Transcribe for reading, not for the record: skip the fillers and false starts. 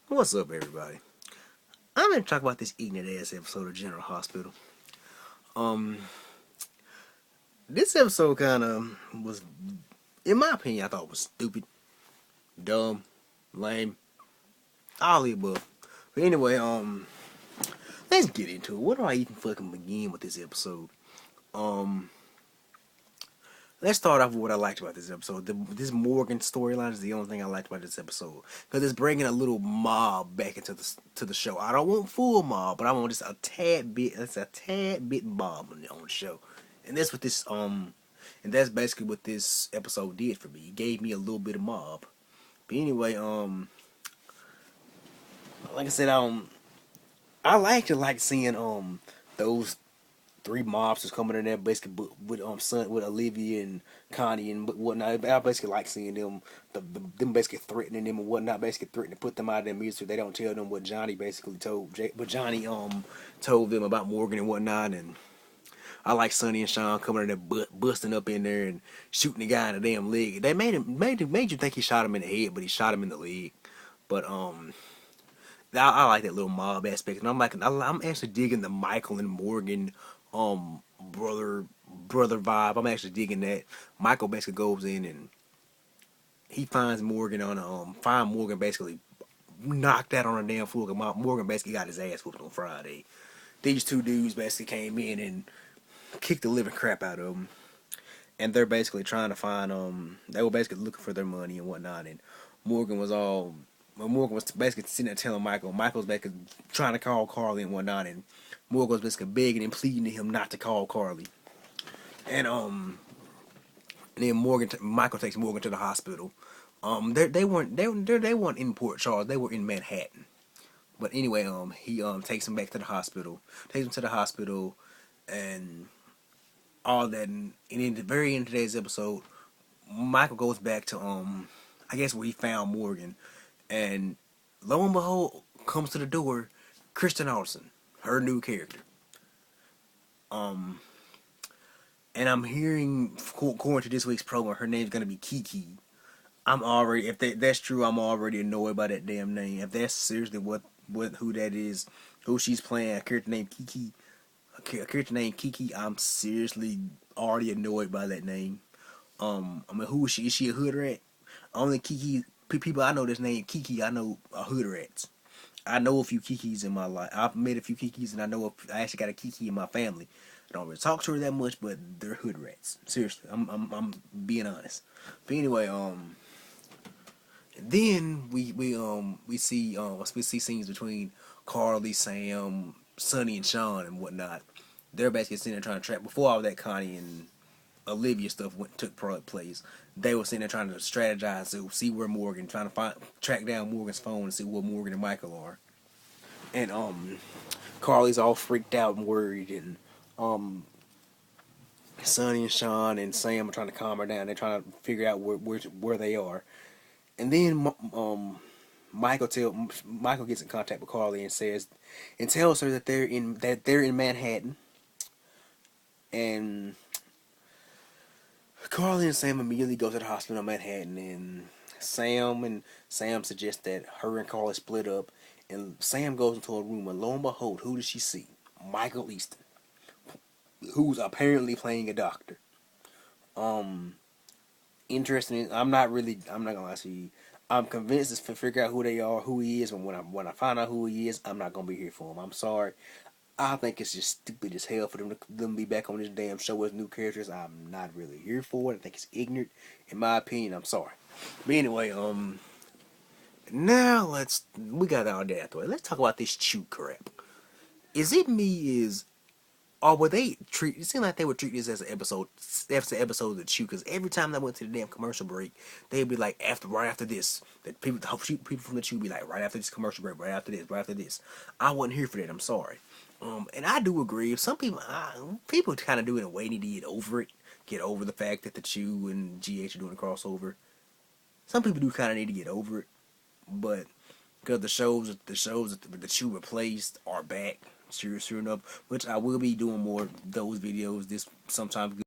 What's up, everybody? I'm going to talk about this ignorant ass episode of General Hospital. Um, this episode kind of was, in my opinion, I thought it was stupid, dumb, lame, all the above. But anyway, let's get into it. Where do I even fucking begin with this episode? Um, let's start off with what I liked about this episode. This Morgan storyline is the only thing I liked about this episode because it's bringing a little mob back into the show. I don't want full mob, but I want just a tad bit. That's a tad bit mob on the show, and that's what this and that's basically what this episode did for me. It gave me a little bit of mob. But anyway, like I said, I like seeing those three mobsters coming in there basically with Olivia and Connie and whatnot. I basically like seeing them them basically threatening them and whatnot, basically threatening to put them out of their misery. They don't tell them what Johnny basically what Johnny told them about Morgan and whatnot. And I like Sonny and Sean coming in there busting up in there and shooting the guy in the damn leg. They made you think he shot him in the head, but he shot him in the leg. But I like that little mob aspect, and I'm actually digging the Michael and Morgan brother vibe. I'm actually digging that. Michael basically goes in and he finds Morgan on find Morgan basically knocked out on a damn floor. Morgan basically got his ass whooped on Friday. These two dudes basically came in and kicked the living crap out of him, and they're basically trying to find they were basically looking for their money and whatnot. And Morgan was all Morgan was basically sitting there telling Michael was basically trying to call Carly and whatnot, and Morgan was basically begging and pleading to him not to call Carly. And then Michael takes Morgan to the hospital. They weren't in Port Charles. They were in Manhattan. But anyway, he takes him back to the hospital. Takes him to the hospital, and all that. And in the very end of today's episode, Michael goes back to I guess where he found Morgan, and lo and behold, comes to the door, Kristen Olsen, her new character. Um, and I'm hearing, according to this week's promo, her name's gonna be Kiki. I'm already, if that's true, I'm already annoyed by that damn name. If that's seriously who that is, who she's playing, a character named Kiki, I'm seriously already annoyed by that name. I mean, who is she? Is she a hood rat? Only Kiki people I know this name Kiki. I know are hood rats. I know a few Kikis in my life. I've met a few Kikis, and I actually got a Kiki in my family. I don't really talk to her that much, but they're hood rats. Seriously, I'm being honest. But anyway, then we see scenes between Carly, Sam, Sonny, and Sean and whatnot. They're basically sitting there trying to track before all that Connie and Olivia stuff took place. They were sitting there trying to strategize to see where Morgan, trying to track down Morgan's phone and see where Morgan and Michael are. And Carly's all freaked out and worried, and Sonny and Sean and Sam are trying to calm her down. They're trying to figure out where they are. And then Michael gets in contact with Carly and tells her that they're in Manhattan. And Carly and Sam immediately go to the hospital in Manhattan, and Sam suggests that her and Carly split up. And Sam goes into a room, and lo and behold, who does she see? Michael Easton, who's apparently playing a doctor. Um, Interesting. I'm not gonna lie to you. I'm convinced to figure out who they are, who he is, and when I find out who he is, I'm not gonna be here for him. I'm sorry. I think it's just stupid as hell for them to be back on this damn show as new characters. I'm not really here for it. I think it's ignorant, in my opinion. I'm sorry. But anyway, now we got all that out the way. Let's talk about this chew crap. Is it me? Or would they treat? It seemed like they would treat this as an episode of the Chew. Because every time they went to the damn commercial break, they'd be like, right after this, that people from the Chew be like, right after this commercial break, right after this. I wasn't here for that. I'm sorry. And I do agree. Some people kind of do it in a way need to get over the fact that the Chew and GH are doing a crossover. Some people do kind of need to get over it, but because the Chew replaced are back, sure enough. Which I will be doing more of those videos this sometime.